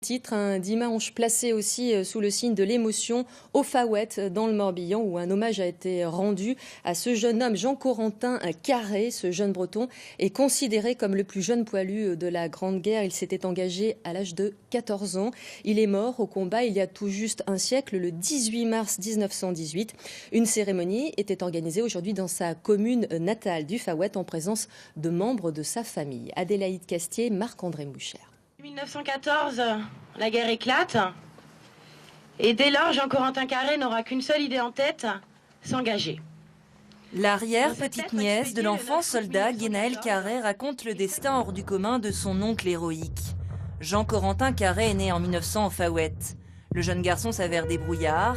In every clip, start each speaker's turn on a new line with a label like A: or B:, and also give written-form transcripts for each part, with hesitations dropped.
A: Titre, un dimanche placé aussi sous le signe de l'émotion au Faouët dans le Morbihan où un hommage a été rendu à ce jeune homme Jean-Corentin Carré. Ce jeune breton est considéré comme le plus jeune poilu de la Grande Guerre. Il s'était engagé à l'âge de 14 ans. Il est mort au combat il y a tout juste un siècle, le 18 mars 1918. Une cérémonie était organisée aujourd'hui dans sa commune natale du Faouët en présence de membres de sa famille. Adélaïde Castier, Marc-André Mouchère.
B: 1914, la guerre éclate. Et dès lors, Jean-Corentin Carré n'aura qu'une seule idée en tête, s'engager.
C: L'arrière-petite-nièce de l'enfant soldat Guénaël Carré raconte le destin hors du commun de son oncle héroïque. Jean-Corentin Carré est né en 1900 au Faouët. Le jeune garçon s'avère débrouillard.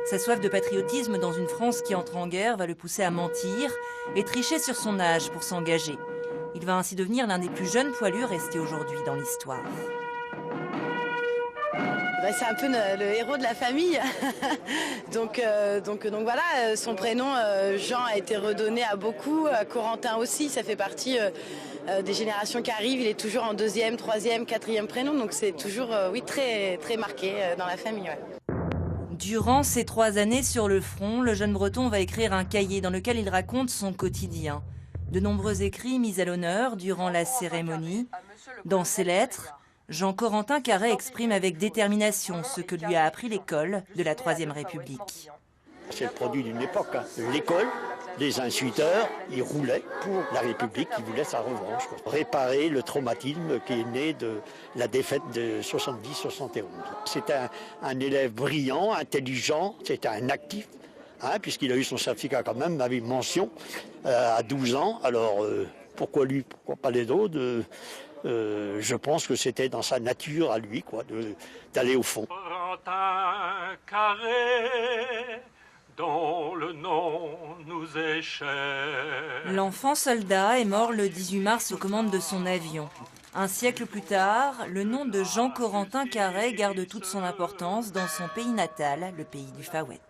C: Sa soif de patriotisme dans une France qui entre en guerre va le pousser à mentir et tricher sur son âge pour s'engager. Il va ainsi devenir l'un des plus jeunes poilus restés aujourd'hui dans l'histoire.
D: C'est un peu le héros de la famille. donc voilà, son prénom Jean a été redonné à beaucoup, Corentin aussi, ça fait partie des générations qui arrivent. Il est toujours en deuxième, troisième, quatrième prénom, donc c'est toujours très, très marqué dans la famille. Ouais.
C: Durant ces 3 années sur le front, le jeune breton va écrire un cahier dans lequel il raconte son quotidien. De nombreux écrits mis à l'honneur durant la cérémonie. Dans ses lettres, Jean-Corentin Carré exprime avec détermination ce que lui a appris l'école de la Troisième République.
E: C'est le produit d'une époque. L'école, les instituteurs, ils roulaient pour la République, ils voulaient sa revanche. Réparer le traumatisme qui est né de la défaite de 70-71. C'était un élève brillant, intelligent, c'était un actif. Puisqu'il a eu son certificat quand même avec mention à 12 ans. Alors pourquoi lui, pourquoi pas les autres je pense que c'était dans sa nature à lui d'aller au fond.
F: Dont le nom nous est cher.
C: L'enfant soldat est mort le 18 mars aux commandes de son avion. Un siècle plus tard, le nom de Jean-Corentin Carré garde toute son importance dans son pays natal, le pays du Faouët.